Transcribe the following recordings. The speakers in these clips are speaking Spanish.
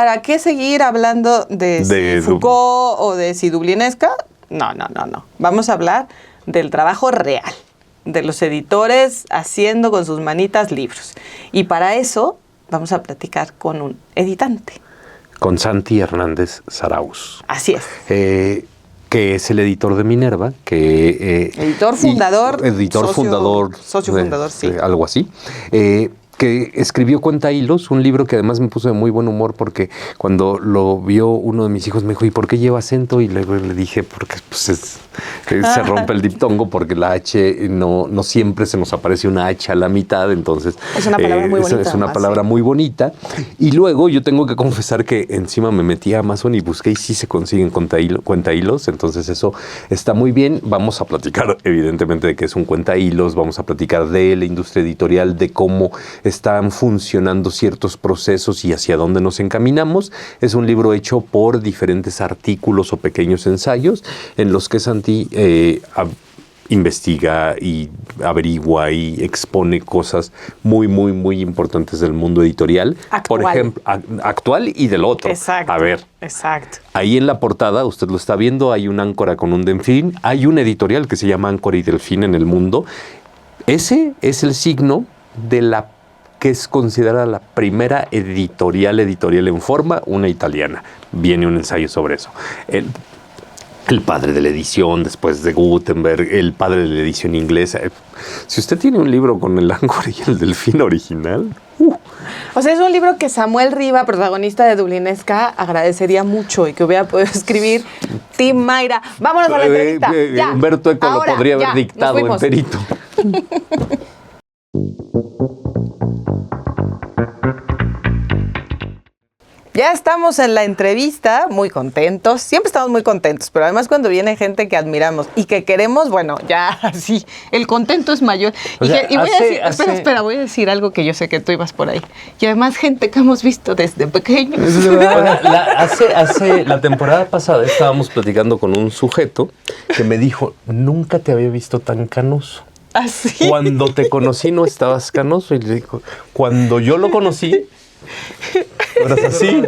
¿para qué seguir hablando de Foucault o de Dublinesca? No. Vamos a hablar del trabajo real, de los editores haciendo con sus manitas libros. Y para eso vamos a platicar con un editante. Con Santi Hernández Zarauz. Así es. Que es el editor de Minerva, editor fundador. Socio fundador, sí. Algo así. Que escribió Cuenta Hilos, un libro que además me puso de muy buen humor porque cuando lo vio uno de mis hijos me dijo, ¿y por qué lleva acento? Y luego le dije, porque pues se rompe el diptongo porque la H no siempre se nos aparece una H a la mitad, entonces es una palabra muy bonita. Es una palabra muy bonita. Y luego yo tengo que confesar que encima me metí a Amazon y busqué y sí se consiguen Cuenta Hilos, entonces eso está muy bien. Vamos a platicar evidentemente de qué es un Cuenta Hilos, vamos a platicar de la industria editorial, de cómo están funcionando ciertos procesos y hacia dónde nos encaminamos. Es un libro hecho por diferentes artículos o pequeños ensayos en los que Santi investiga y averigua y expone cosas muy, muy, muy importantes del mundo editorial. Actual. Por ejemplo, actual y del otro. Exacto. A ver. Exacto. Ahí en la portada, usted lo está viendo, hay un áncora con un delfín. Hay un editorial que se llama Áncora y Delfín en el mundo. Ese es el signo de la que es considerada la primera editorial en forma, una italiana. Viene un ensayo sobre eso. El padre de la edición, después de Gutenberg, el padre de la edición inglesa. Si usted tiene un libro con el áncora y el delfín original... O sea, es un libro que Samuel Riva, protagonista de Dublinesca, agradecería mucho y que hubiera podido escribir Tim Mayra. Vámonos a la entrevista. Ya. Humberto Eco ahora, lo podría haber dictado enterito. Ya estamos en la entrevista, muy contentos. Siempre estamos muy contentos, pero además cuando viene gente que admiramos y que queremos, bueno, ya sí, el contento es mayor. Voy a decir algo que yo sé que tú ibas por ahí. Y además gente que hemos visto desde pequeños. Hace la temporada pasada estábamos platicando con un sujeto que me dijo, nunca te había visto tan canoso. ¿Así? Cuando te conocí no estabas canoso. Y le digo, cuando yo lo conocí... ¿Eras así?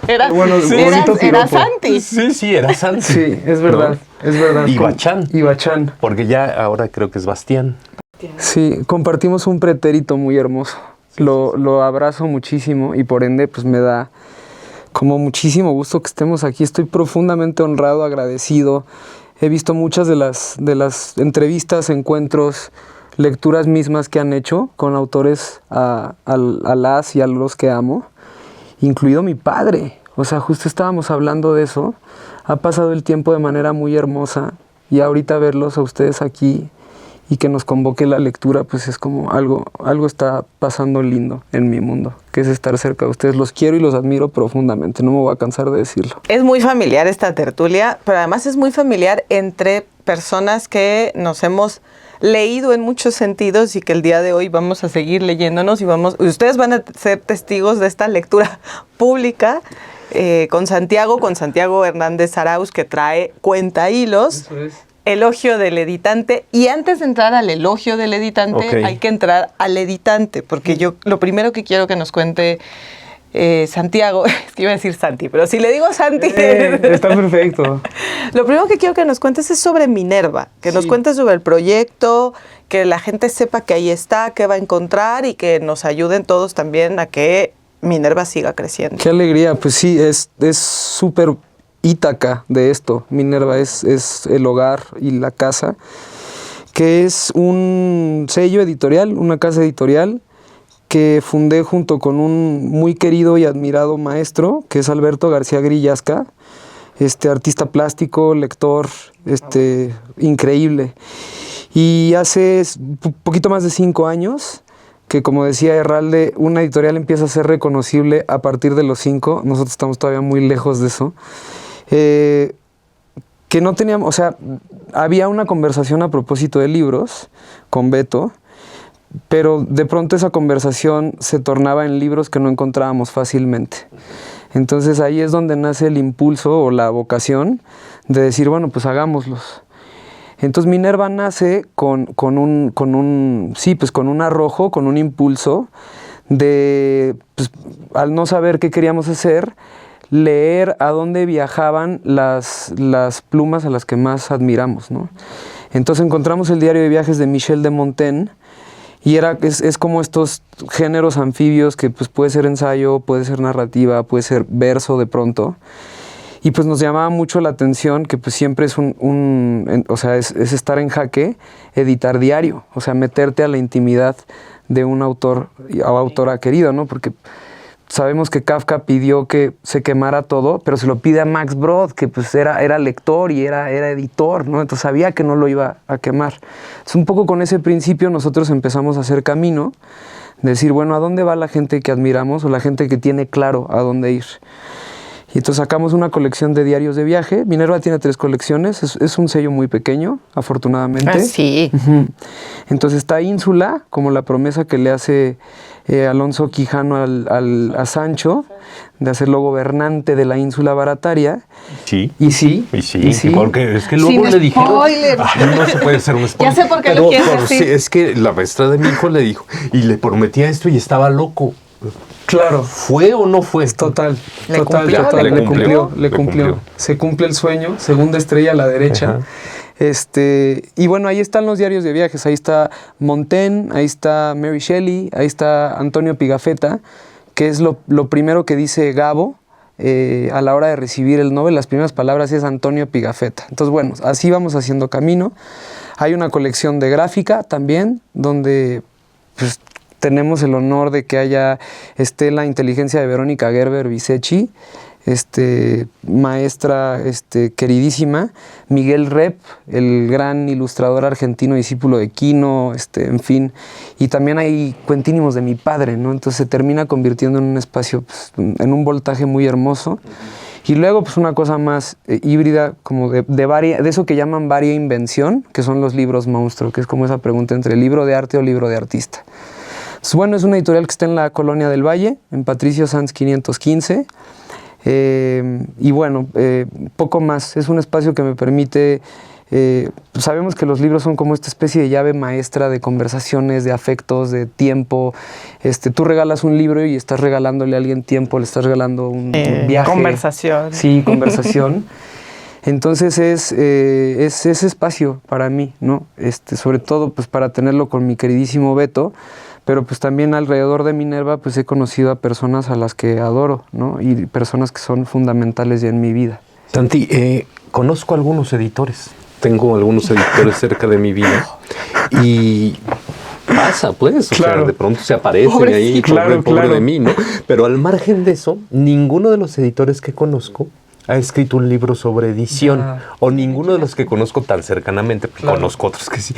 Era Santi. Sí, era Santi. Sí, es verdad, ¿no? Es verdad. Y Bachán. Porque ya ahora creo que es Bastián. Sí, compartimos un pretérito muy hermoso. Lo abrazo muchísimo y por ende pues me da como muchísimo gusto que estemos aquí. Estoy profundamente honrado, agradecido. He visto muchas de las entrevistas, encuentros, lecturas mismas que han hecho con autores a las y a los que amo, incluido mi padre. O sea, justo estábamos hablando de eso. Ha pasado el tiempo de manera muy hermosa y ahorita verlos a ustedes aquí y que nos convoque la lectura, pues es como algo está pasando lindo en mi mundo, que es estar cerca de ustedes. Los quiero y los admiro profundamente, no me voy a cansar de decirlo. Es muy familiar esta tertulia, pero además es muy familiar entre personas que nos hemos leído en muchos sentidos y que el día de hoy vamos a seguir leyéndonos y ustedes van a ser testigos de esta lectura pública con Santiago Hernández Zarauz, que trae Cuenta Hilos. Eso es. Elogio del editante. Y antes de entrar al elogio del editante, hay que entrar al editante, porque yo lo primero que quiero que nos cuente Santiago, es que iba a decir Santi, pero si le digo Santi... está perfecto. Lo primero que quiero que nos cuentes es sobre Minerva, que nos cuentes sobre el proyecto, que la gente sepa que ahí está, que va a encontrar y que nos ayuden todos también a que Minerva siga creciendo. Qué alegría, pues sí, es súper Ítaca de esto. Minerva es el hogar y la casa, que es un sello editorial, una casa editorial que fundé junto con un muy querido y admirado maestro, que es Alberto García Grillasca, artista plástico, lector, increíble. Y hace poquito más de 5 años que, como decía Herralde, una editorial empieza a ser reconocible a partir de los 5. Nosotros estamos todavía muy lejos de eso. Que no teníamos, o sea, había una conversación a propósito de libros con Beto, pero de pronto esa conversación se tornaba en libros que no encontrábamos fácilmente. Entonces ahí es donde nace el impulso o la vocación de decir, bueno, pues hagámoslos. Entonces Minerva nace con un arrojo, con un impulso pues, al no saber qué queríamos hacer, leer a dónde viajaban las plumas a las que más admiramos, ¿no? Entonces encontramos el diario de viajes de Michel de Montaigne, y es como estos géneros anfibios que pues, puede ser ensayo, puede ser narrativa, puede ser verso de pronto. Y pues nos llamaba mucho la atención que pues siempre es o sea, es estar en jaque, editar diario, o sea, meterte a la intimidad de un autor o autora querido, ¿no? Porque sabemos que Kafka pidió que se quemara todo, pero se lo pide a Max Brod, que pues era lector y era editor, ¿no? Entonces sabía que no lo iba a quemar. Entonces un poco con ese principio nosotros empezamos a hacer camino, de decir, bueno, ¿a dónde va la gente que admiramos o la gente que tiene claro a dónde ir? Y entonces sacamos una colección de diarios de viaje. Minerva tiene 3 colecciones, es un sello muy pequeño, afortunadamente. Ah, sí. Entonces está Ínsula, como la promesa que le hace Alonso Quijano a Sancho, de hacerlo gobernante de la ínsula barataria. Sí. Y sí. Porque es que luego Sin le dijeron... spoiler. No se puede hacer un spoiler. Ya sé por qué lo quieres pero decir. sí, es que la maestra de mi hijo le dijo, y le prometía esto y estaba loco. Claro. ¿Fue o no fue? Total. Le Total. cumplió. Le cumplió. Se cumple el sueño, segunda estrella a la derecha. Ajá. Y bueno, ahí están los diarios de viajes. Ahí está Montaigne, ahí está Mary Shelley, ahí está Antonio Pigafetta, que es lo primero que dice Gabo a la hora de recibir el Nobel. Las primeras palabras es Antonio Pigafetta. Entonces, bueno, así vamos haciendo camino. Hay una colección de gráfica también, donde pues, tenemos el honor de que esté la inteligencia de Verónica Gerber Visechi, maestra queridísima, Miguel Rep, el gran ilustrador argentino, discípulo de Quino, en fin, y también hay cuentínimos de mi padre, ¿no? Entonces se termina convirtiendo en un espacio, pues, en un voltaje muy hermoso. Y luego, pues una cosa más híbrida, como de eso que llaman varia invención, que son los libros monstruo, que es como esa pregunta entre libro de arte o libro de artista. Entonces, bueno, es una editorial que está en la Colonia del Valle, en Patricio Sanz 515. Y bueno, poco más. Es un espacio que me permite... sabemos que los libros son como esta especie de llave maestra de conversaciones, de afectos, de tiempo. Tú regalas un libro y estás regalándole a alguien tiempo, le estás regalando un viaje. Conversación. Sí, conversación. Entonces es ese espacio para mí, ¿no? Sobre todo pues para tenerlo con mi queridísimo Beto, pero pues también alrededor de Minerva pues he conocido a personas a las que adoro, ¿no? Y personas que son fundamentales ya en mi vida. Santi, conozco algunos editores. Tengo algunos editores cerca de mi vida y pasa, pues, o sea, de pronto se aparecen ahí, pobre de mí, ¿no? Pero al margen de eso, ninguno de los editores que conozco ha escrito un libro sobre edición, o ninguno de los que conozco tan cercanamente, pues, conozco otros que sí.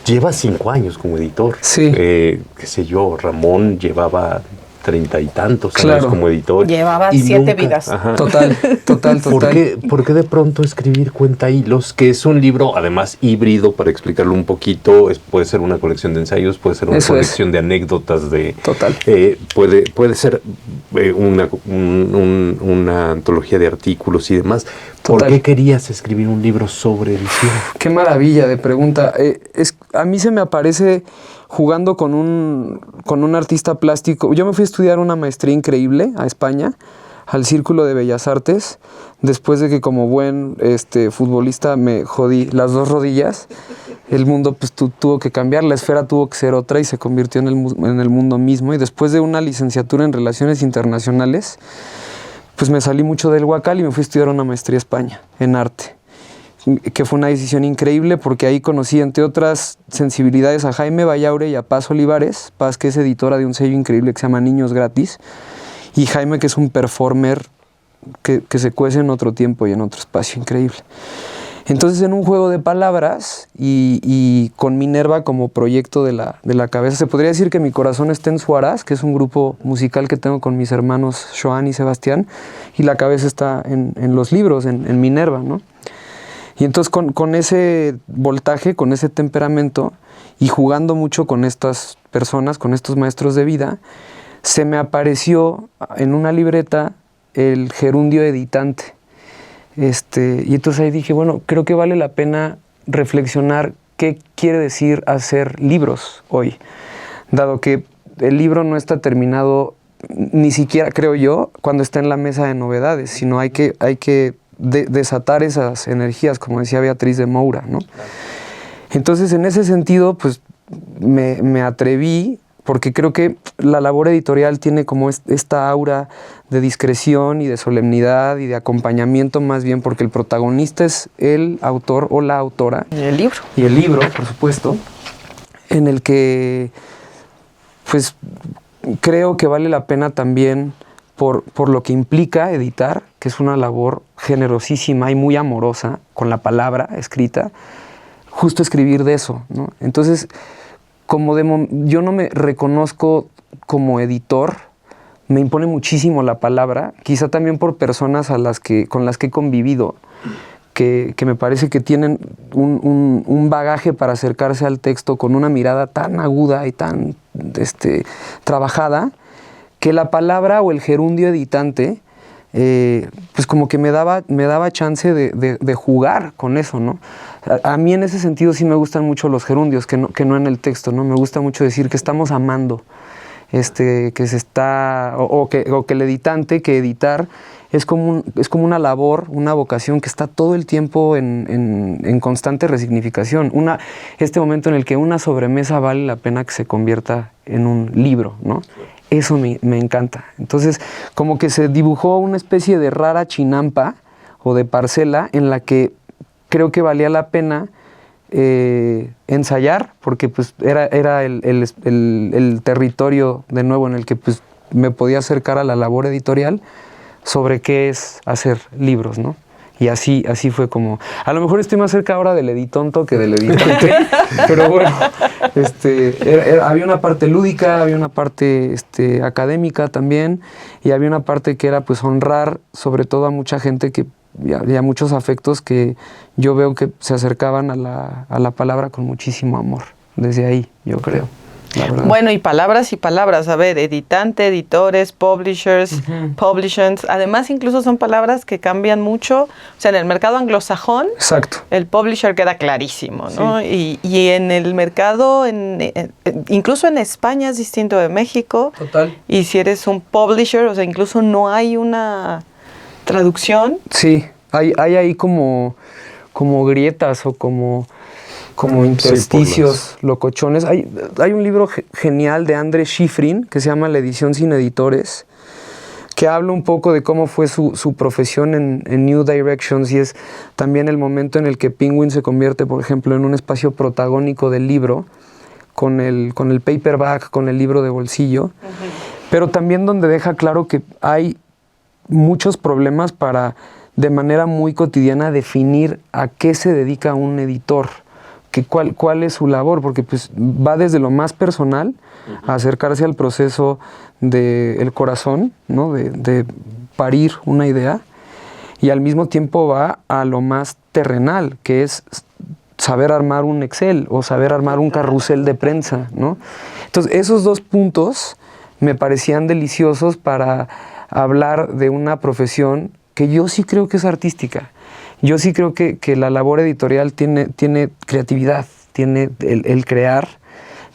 Lleva 5 años como editor. Sí. Qué sé yo, Ramón llevaba 30 y tantos años como editor. Llevaba y 7 nunca, vidas. Ajá. Total. ¿Por qué de pronto escribir cuentahilos? Que es un libro, además, híbrido, para explicarlo un poquito. Puede ser una colección de ensayos, puede ser una colección de anécdotas. Total. Puede ser una antología de artículos y demás. ¿Por qué querías escribir un libro sobre edición? Qué maravilla de pregunta. A mí se me aparece jugando con un artista plástico. Yo me fui a estudiar una maestría increíble a España, al Círculo de Bellas Artes, después de que como buen futbolista me jodí las 2 rodillas. El mundo pues tuvo que cambiar, la esfera tuvo que ser otra y se convirtió en el mundo mismo. Y después de una licenciatura en Relaciones Internacionales, pues me salí mucho del Huacal y me fui a estudiar una maestría a España en arte, que fue una decisión increíble porque ahí conocí, entre otras sensibilidades, a Jaime Bayaure y a Paz Olivares. Paz, que es editora de un sello increíble que se llama Niños Gratis, y Jaime, que es un performer que se cuece en otro tiempo y en otro espacio increíble. Entonces, en un juego de palabras y con Minerva como proyecto de la cabeza, se podría decir que mi corazón está en Suarás, que es un grupo musical que tengo con mis hermanos Joan y Sebastián, y la cabeza está en los libros, en Minerva, ¿no? Y entonces con ese voltaje, con ese temperamento, y jugando mucho con estas personas, con estos maestros de vida, se me apareció en una libreta el gerundio editante. Y entonces ahí dije, bueno, creo que vale la pena reflexionar qué quiere decir hacer libros hoy, dado que el libro no está terminado ni siquiera, creo yo, cuando está en la mesa de novedades, sino hay que desatar esas energías, como decía Beatriz de Moura, ¿no? Entonces, en ese sentido, pues me atreví, porque creo que la labor editorial tiene como esta aura de discreción y de solemnidad y de acompañamiento más bien, porque el protagonista es el autor o la autora. Y el libro. Y el libro, por supuesto, en el que, pues, creo que vale la pena también por lo que implica editar, que es una labor generosísima y muy amorosa con la palabra escrita, justo escribir de eso, ¿no? Entonces, yo no me reconozco como editor, me impone muchísimo la palabra, quizá también por personas con las que he convivido, que me parece que tienen un bagaje para acercarse al texto con una mirada tan aguda y tan trabajada, que la palabra o el gerundio editante, pues como que me daba chance de jugar con eso, ¿no? A mí en ese sentido sí me gustan mucho los gerundios, que no en el texto, ¿no? Me gusta mucho decir que estamos amando, que se está, o que el editante, que editar es como una labor, una vocación que está todo el tiempo en constante resignificación. Este momento en el que una sobremesa vale la pena que se convierta en un libro, ¿no? Eso me encanta. Entonces, como que se dibujó una especie de rara chinampa o de parcela en la que creo que valía la pena ensayar, porque pues era el territorio de nuevo en el que pues me podía acercar a la labor editorial sobre qué es hacer libros, ¿no? Y así fue como... A lo mejor estoy más cerca ahora del editonto que del editante, pero bueno, había una parte lúdica, había una parte académica también, y había una parte que era pues honrar sobre todo a mucha gente y a muchos afectos que yo veo que se acercaban a la palabra con muchísimo amor. Desde ahí, yo creo. Bueno, y palabras, a ver, editante, editores, publishers, publishers, además incluso son palabras que cambian mucho, o sea, en el mercado anglosajón, exacto, el publisher queda clarísimo, ¿no? Sí. Y en el mercado, incluso en España es distinto de México. Total. Y si eres un publisher, o sea, incluso no hay una traducción. Sí, hay ahí como grietas o como intersticios, locochones. Hay un libro genial de André Schifrin que se llama La edición sin editores, que habla un poco de cómo fue su profesión en New Directions, y es también el momento en el que Penguin se convierte, por ejemplo, en un espacio protagónico del libro, con el paperback, con el libro de bolsillo, pero también donde deja claro que hay muchos problemas para, de manera muy cotidiana, definir a qué se dedica un editor, cuál es su labor, porque pues va desde lo más personal a acercarse al proceso del corazón, ¿no? de parir una idea, y al mismo tiempo va a lo más terrenal, que es saber armar un Excel o saber armar un carrusel de prensa, ¿no? Entonces, esos dos puntos me parecían deliciosos para hablar de una profesión que yo sí creo que es artística. Yo sí creo que la labor editorial tiene creatividad, tiene el crear,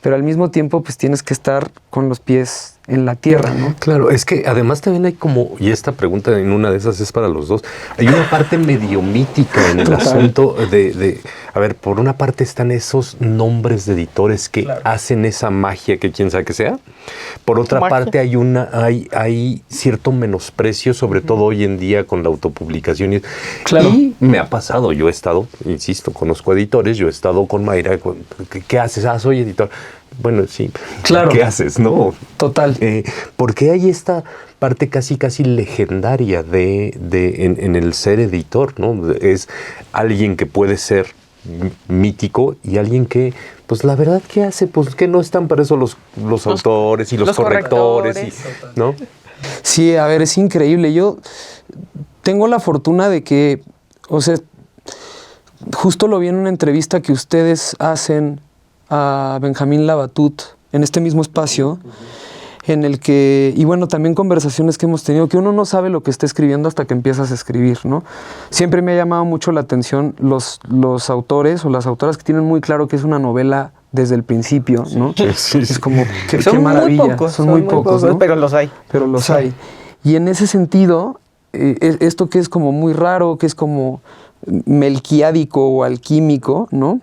pero al mismo tiempo pues tienes que estar con los pies en la tierra, ¿no? Claro, es que además también hay como, y esta pregunta en una de esas es para los dos, hay una parte medio mítica en el asunto a ver, por una parte están esos nombres de editores que hacen esa magia que quién sabe que sea, por otra parte hay cierto menosprecio, sobre todo hoy en día con la autopublicación, y me ha pasado, yo he estado, insisto, conozco editores, yo he estado con Mayra, ¿qué haces? Soy editor. Bueno, sí, claro. ¿Qué haces, no? Total. Porque hay esta parte casi legendaria en el ser editor, ¿no? Es alguien que puede ser mítico y alguien que, pues la verdad, ¿qué hace? Pues que no están para eso los autores y los correctores, ¿no? Sí, a ver, es increíble. Yo tengo la fortuna de que, o sea, justo lo vi en una entrevista que ustedes hacen a Benjamín Labatut en este mismo espacio, en el que, y bueno, también conversaciones que hemos tenido, que uno no sabe lo que está escribiendo hasta que empiezas a escribir, ¿no? Siempre me ha llamado mucho la atención los autores o las autoras que tienen muy claro que es una novela desde el principio, ¿no? Sí. Es como, qué Son maravilla. muy pocos, son muy pocos, ¿no? pero los hay. Pero los hay. Y en ese sentido, esto que es como muy raro, que es como melquiádico o alquímico, ¿no?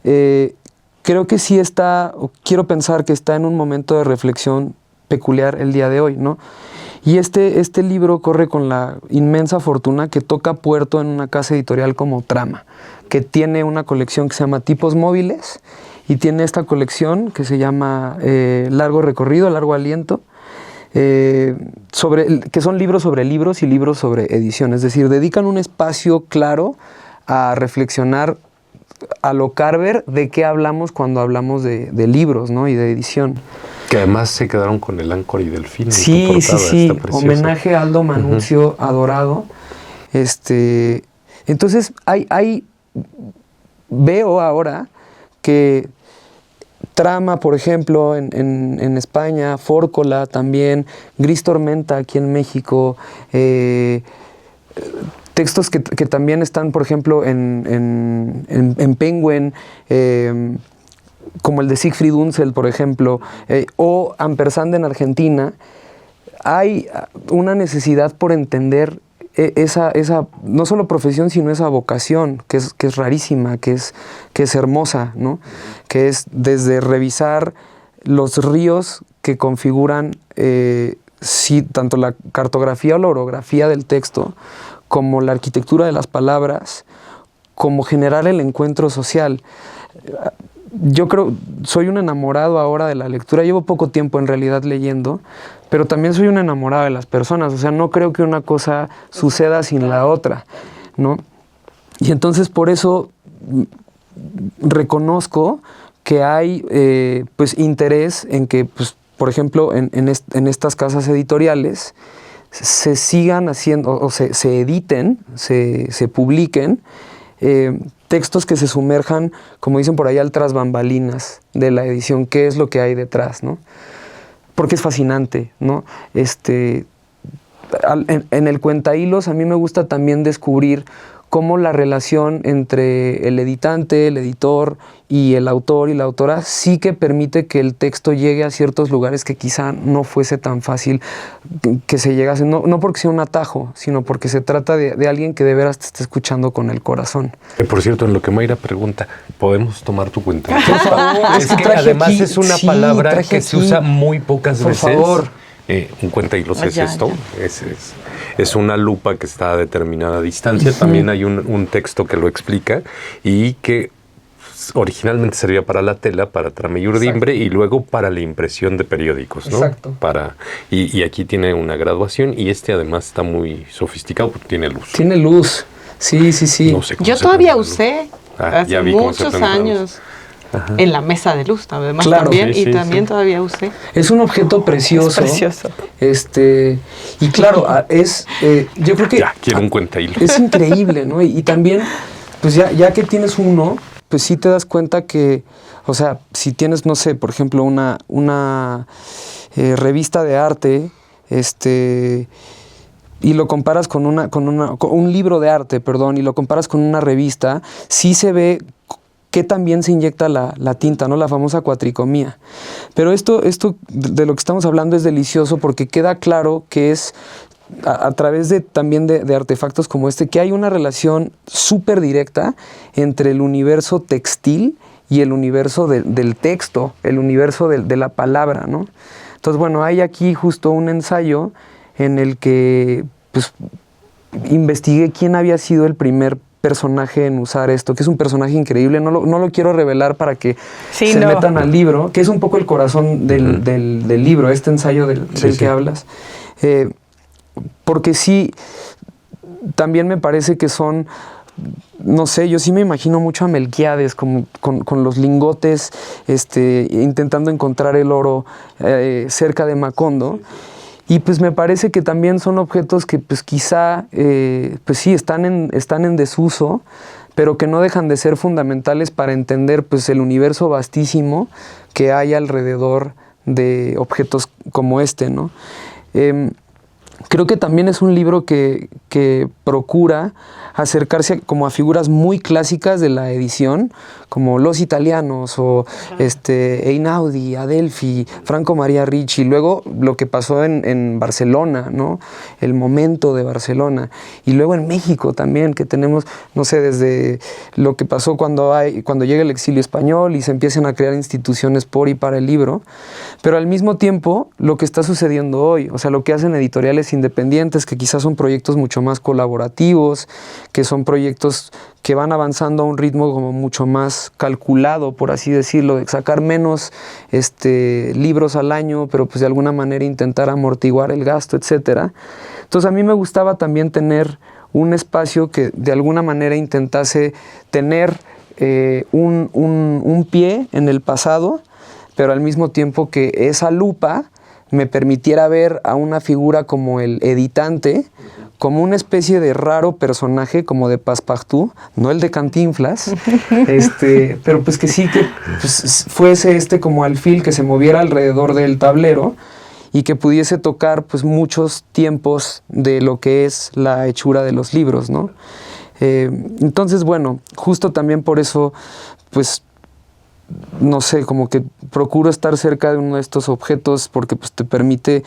Creo que sí está, o quiero pensar que está en un momento de reflexión peculiar el día de hoy, ¿no? Y este libro corre con la inmensa fortuna que toca puerto en una casa editorial como Trama, que tiene una colección que se llama Tipos Móviles y tiene esta colección que se llama Largo Recorrido, Largo Aliento, que son libros sobre libros y libros sobre edición. Es decir, dedican un espacio claro a reflexionar a lo Carver de qué hablamos cuando hablamos de libros, ¿no? Y de edición. Que además se quedaron con el Áncora y Delfín. Sí, en tu portada, sí. está precioso. Homenaje a Aldo Manuzio, adorado. Entonces, veo ahora que Trama, por ejemplo, en España, Fórcola también, Gris Tormenta aquí en México, textos que también están, por ejemplo, en Penguin, como el de Siegfried Unzel, por ejemplo, o Ampersand en Argentina. Hay una necesidad por entender esa no solo profesión, sino esa vocación, que es rarísima, que es hermosa, ¿no? Que es desde revisar los ríos que configuran tanto la cartografía o la orografía del texto, como la arquitectura de las palabras, como generar el encuentro social. Yo creo, soy un enamorado ahora de la lectura. Llevo poco tiempo en realidad leyendo, pero también soy un enamorado de las personas. O sea, no creo que una cosa suceda sin la otra, ¿no? Y entonces por eso reconozco que hay pues interés en que, pues, por ejemplo, en estas casas editoriales se sigan haciendo, o se editen, se publiquen textos que se sumerjan, como dicen por ahí, al tras bambalinas de la edición, qué es lo que hay detrás, ¿no? Porque es fascinante, ¿no? En el Cuentahilos a mí me gusta también descubrir cómo la relación entre el editante, el editor y el autor y la autora sí que permite que el texto llegue a ciertos lugares que quizá no fuese tan fácil que se llegase, no porque sea un atajo, sino porque se trata de alguien que de veras te está escuchando con el corazón. Por cierto, en lo que Mayra pregunta, ¿podemos tomar tu cuenta? Por favor, Es que además aquí, es una sí, palabra traje que se aquí. usa muy pocas Por veces. favor. Un Cuentahilos es Ya, esto, es una lupa que está a determinada distancia. También hay un texto que lo explica y que originalmente servía para la tela, para Trama y Urdimbre, y luego para la impresión de periódicos, ¿no? Exacto. Y aquí tiene una graduación y además está muy sofisticado porque tiene luz. Tiene luz, sí. No sé cómo Yo se todavía prende la luz. usé Ya hace vi cómo se muchos prende la luz. años en la mesa de luz, además Claro. también, Sí, y sí, también sí. todavía usé. Es un objeto precioso. Es precioso. Y claro, yo creo que Ya, quiero un Cuentahilos. es increíble, ¿no? Y también, pues ya que tienes uno, pues sí te das cuenta que, o sea, si tienes, no sé, por ejemplo, una revista de arte, y lo comparas con un libro de arte, perdón, y lo comparas con una revista, sí se ve que también se inyecta la tinta, ¿no? La famosa cuatricomía. Pero esto de lo que estamos hablando es delicioso porque queda claro que es a través también de artefactos como que hay una relación súper directa entre el universo textil y el universo del texto, el universo de la palabra, ¿no? Entonces, bueno, hay aquí justo un ensayo en el que pues, investigué quién había sido el primer personaje en usar esto, que es un personaje increíble. No lo quiero revelar para que se metan al libro, que es un poco el corazón del libro, este ensayo del que hablas. Porque sí, también me parece que son, no sé, yo sí me imagino mucho a Melquíades como con los lingotes, intentando encontrar el oro cerca de Macondo. Y pues me parece que también son objetos que pues quizá, pues sí, están en desuso, pero que no dejan de ser fundamentales para entender pues el universo vastísimo que hay alrededor de objetos como ¿no? creo que también es un libro que procura acercarse como a figuras muy clásicas de la edición, como los italianos o Einaudi, Adelphi, Franco María Ricci, luego lo que pasó en Barcelona, ¿no? El momento de Barcelona, y luego en México también, que tenemos, no sé, desde lo que pasó cuando llega el exilio español y se empiezan a crear instituciones por y para el libro, pero al mismo tiempo lo que está sucediendo hoy, o sea, lo que hacen editoriales independientes, que quizás son proyectos mucho más colaborativos, que son proyectos que van avanzando a un ritmo como mucho más calculado, por así decirlo, de sacar menos libros al año, pero pues de alguna manera intentar amortiguar el gasto, etcétera. Entonces a mí me gustaba también tener un espacio que de alguna manera intentase tener un pie en el pasado, pero al mismo tiempo que esa lupa me permitiera ver a una figura como el editante, como una especie de raro personaje, como de Passepartout, no el de Cantinflas, pero pues que sí que pues, fuese como alfil que se moviera alrededor del tablero y que pudiese tocar pues muchos tiempos de lo que es la hechura de los libros, ¿no? Entonces, bueno, justo también por eso, pues, no sé, como que procuro estar cerca de uno de estos objetos porque pues te permite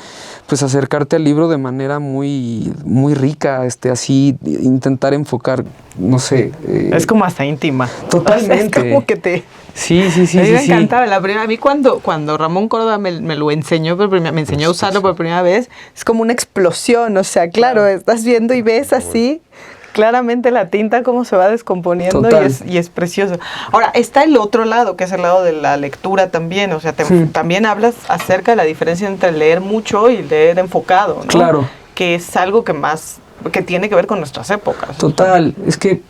pues acercarte al libro de manera muy, muy rica, así intentar enfocar, no sé. Es como hasta íntima. Totalmente. O sea, es como que te... Sí. A mí me encantaba. A mí cuando Ramón Córdoba me lo enseñó, me enseñó a usarlo por primera vez, es como una explosión, o sea, claro, estás viendo y ves así claramente la tinta cómo se va descomponiendo y es precioso. Ahora, está el otro lado, que es el lado de la lectura también, o sea, también hablas acerca de la diferencia entre leer mucho y leer enfocado, ¿no? Claro. Que es algo que tiene que ver con nuestras épocas. Total, es que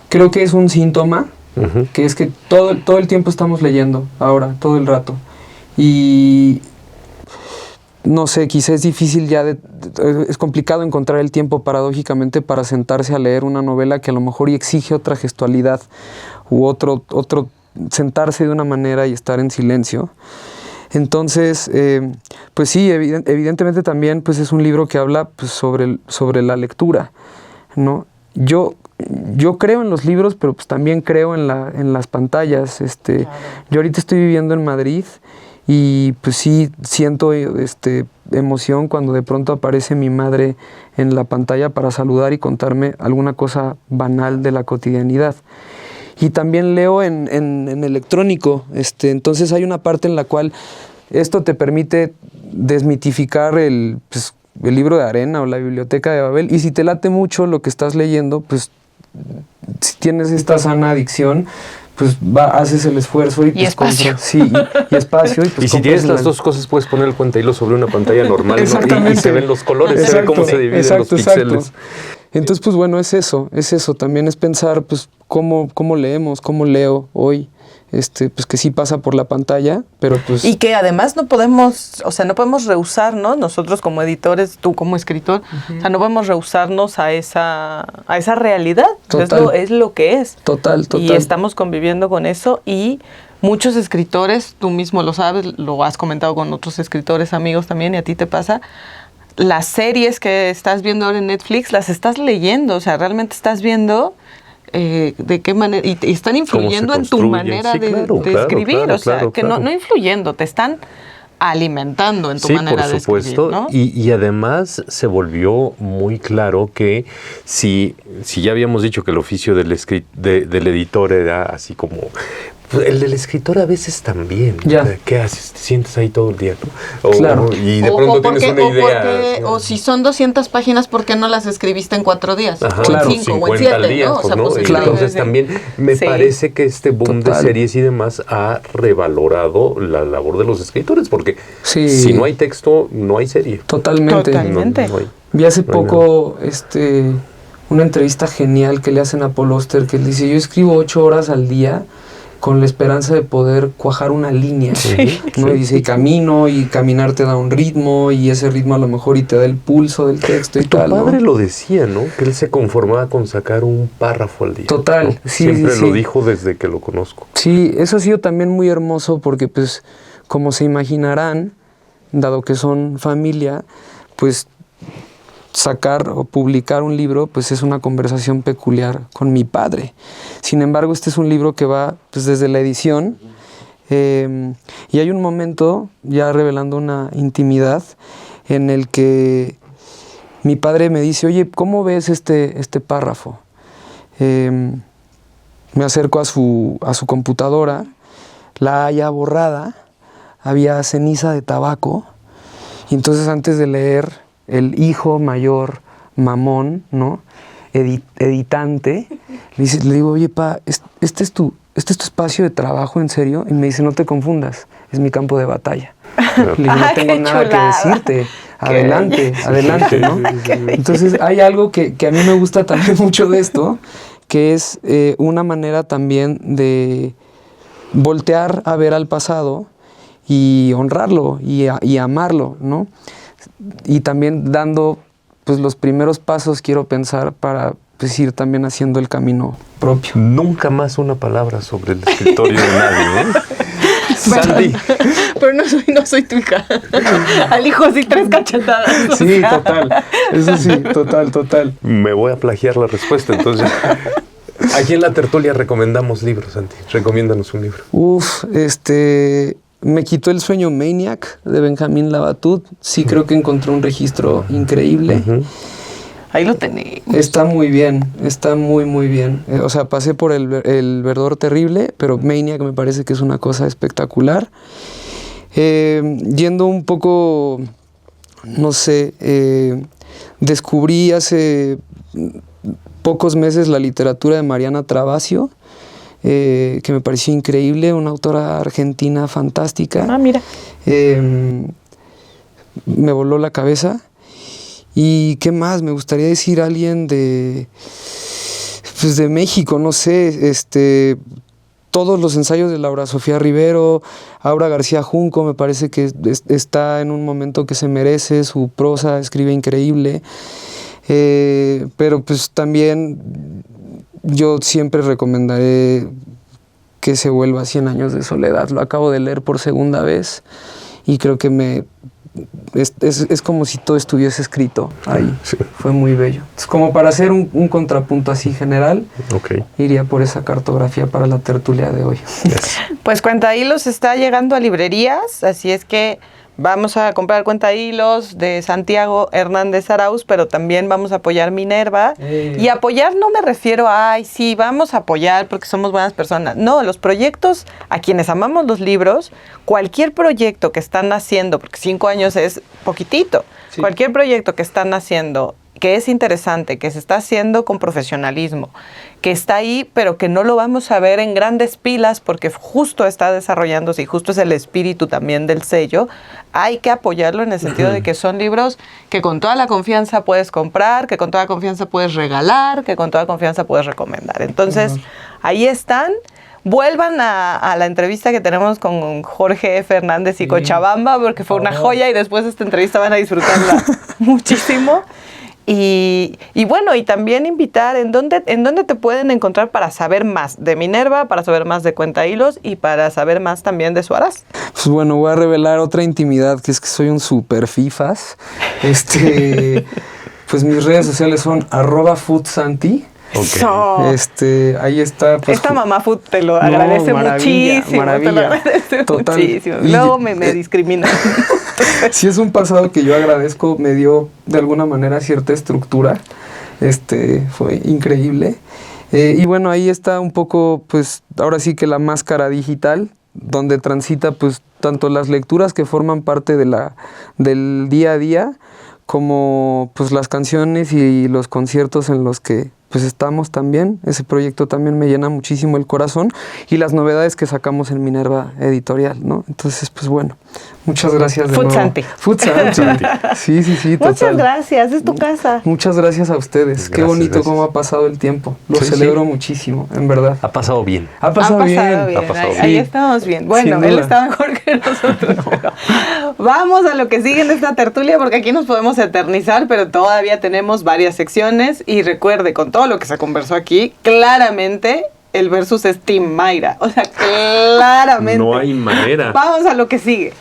creo que es un síntoma, que es que todo el tiempo estamos leyendo, ahora, todo el rato. Y no sé, quizás es difícil es complicado encontrar el tiempo paradójicamente para sentarse a leer una novela que a lo mejor exige otra gestualidad u otro sentarse de una manera y estar en silencio. Entonces, pues sí, evidentemente también pues es un libro que habla pues, sobre la lectura, ¿no? Yo creo en los libros, pero pues también creo en las pantallas. Claro. Yo ahorita estoy viviendo en Madrid y pues sí siento emoción cuando de pronto aparece mi madre en la pantalla para saludar y contarme alguna cosa banal de la cotidianidad. Y también leo en electrónico, entonces hay una parte en la cual esto te permite desmitificar el libro de arena o la biblioteca de Babel, y si te late mucho lo que estás leyendo, pues si tienes esta sana adicción, pues haces el esfuerzo y pues espacio. Y espacio. Y si tienes las dos cosas, puedes poner el cuentahilo sobre una pantalla normal, ¿no? y se ven los colores, se ve cómo se dividen los píxeles. Entonces, pues bueno, es eso. También es pensar, pues, cómo leemos, cómo leo hoy. Pues que sí pasa por la pantalla, pero pues... Y que además no podemos rehusarnos, nosotros como editores, tú como escritor, o sea, no podemos rehusarnos a esa realidad. Es lo que es. Total. Y estamos conviviendo con eso y muchos escritores, tú mismo lo sabes, lo has comentado con otros escritores amigos también y a ti te pasa, las series que estás viendo ahora en Netflix las estás leyendo, o sea, realmente estás viendo... de qué manera, y están influyendo en tu manera de escribir, no influyendo, te están alimentando en tu manera de escribir. Sí, por supuesto, ¿no? Y además se volvió muy claro que si ya habíamos dicho que el oficio del editor era así como... El del escritor a veces también. Ya. ¿Qué haces? Te sientes ahí todo el día, ¿no? Claro. Y de pronto tienes una idea. O si son 200 páginas, ¿por qué no las escribiste en 4 días? Ajá, o en 5 o en 7, días, ¿no? O sea, ¿no? pues, Entonces también me parece que este boom de series y demás ha revalorado la labor de los escritores, porque si no hay texto, no hay serie. Totalmente. No hay. Vi hace poco una entrevista genial que le hacen a Paul Auster, que él dice, yo escribo 8 horas al día con la esperanza de poder cuajar una línea, ¿no? Y dice, y camino, y caminar te da un ritmo, y ese ritmo a lo mejor y te da el pulso del texto y tal, ¿no? Tu padre ¿no? lo decía, ¿no? Que él se conformaba con sacar un párrafo al día. Total, ¿no? sí. Siempre lo dijo desde que lo conozco. Sí, eso ha sido también muy hermoso porque, pues, como se imaginarán, dado que son familia, pues sacar o publicar un libro, pues es una conversación peculiar con mi padre. Sin embargo, este es un libro que va pues, desde la edición, y hay un momento, ya revelando una intimidad, en el que mi padre me dice, oye, ¿cómo ves este párrafo? Me acerco a su computadora, la haya borrada, había ceniza de tabaco, y entonces antes de leer, el hijo mayor, mamón, ¿no? Editante, le digo, oye, pa, ¿este es tu espacio de trabajo, en serio? Y me dice, no te confundas, es mi campo de batalla. Le digo, no tengo nada que decirte, adelante, ¿no? Entonces hay algo que a mí me gusta también mucho de esto, que es una manera también de voltear a ver al pasado y honrarlo y amarlo, ¿no? Y también dando pues los primeros pasos, quiero pensar, para pues, ir también haciendo el camino propio. Nunca más una palabra sobre el escritorio de nadie, ¿eh? Sandy. Pero no soy tu hija. Al hijo sí 3 cachetadas. Sí, total. Eso sí, total. Me voy a plagiar la respuesta, entonces. Aquí en La Tertulia recomendamos libros, Santi. Recomiéndanos un libro. Me quitó el sueño Maniac, de Benjamín Labatut. Sí, creo que encontré un registro increíble. Ahí lo tenés. Está muy bien, está muy, muy bien. O sea, pasé por el Verdor Terrible, pero Maniac me parece que es una cosa espectacular. Yendo un poco, no sé, descubrí hace pocos meses la literatura de Mariana Travasio, que me pareció increíble, una autora argentina fantástica. Ah, mira. Me voló la cabeza. ¿Y qué más? Me gustaría decir alguien de México, no sé, todos los ensayos de Laura Sofía Rivero, Aura García Junco, me parece que está en un momento que se merece, su prosa escribe increíble, pero pues también yo siempre recomendaré que se vuelva 100 años de soledad. Lo acabo de leer por segunda vez y creo que es como si todo estuviese escrito ahí. Sí. Fue muy bello. Es como para hacer un contrapunto así general, iría por esa cartografía para la tertulia de hoy. Yes. Pues Cuentahilos está llegando a librerías, así es que vamos a comprar Cuentahilos de Santiago Hernández Arauz, pero también vamos a apoyar Minerva. Y apoyar no me refiero a, ay, sí, vamos a apoyar porque somos buenas personas. No, los proyectos, a quienes amamos los libros, cualquier proyecto que están haciendo, porque 5 años es poquitito, sí. Cualquier proyecto que están haciendo, que es interesante, que se está haciendo con profesionalismo, que está ahí, pero que no lo vamos a ver en grandes pilas porque justo está desarrollándose y justo es el espíritu también del sello, hay que apoyarlo en el sentido de que son libros que con toda la confianza puedes comprar, que con toda confianza puedes regalar, que con toda confianza puedes recomendar. Entonces, ahí están. Vuelvan a la entrevista que tenemos con Jorge Fernández y Cochabamba, porque fue una joya y después de esta entrevista van a disfrutarla muchísimo. Y bueno, y también invitar en dónde te pueden encontrar para saber más de Minerva, para saber más de Cuentahilos y para saber más también de Suaraz. Pues bueno, voy a revelar otra intimidad, que es que soy un super fifas. Pues mis redes sociales son @foodsanti. Ahí está. Pues, esta mamá food te lo agradece muchísimo. Maravilla. Te lo agradece total. Muchísimo. Luego me discrimina. Sí, es un pasado que yo agradezco, me dio de alguna manera cierta estructura. Fue increíble. Y bueno, ahí está un poco, pues, ahora sí que la máscara digital, donde transita, pues, tanto las lecturas que forman parte del día a día, como, pues, las canciones y los conciertos en los que pues estamos también. Ese proyecto también me llena muchísimo el corazón y las novedades que sacamos en Minerva Editorial, ¿no? Entonces, pues bueno, muchas gracias de nuevo. Foodsanti. Sí, total. Muchas gracias, es tu casa. Muchas gracias a ustedes. Qué bonito cómo ha pasado el tiempo. Lo celebro muchísimo, en verdad. Ha pasado bien. Ha pasado bien. Ahí estamos bien. Bueno, él está mejor que nosotros. Vamos a lo que sigue en esta tertulia porque aquí nos podemos eternizar, pero todavía tenemos varias secciones y recuerde, con todo lo que se conversó aquí, claramente el versus es Team Mayra. O sea, claramente. No hay manera. Vamos a lo que sigue.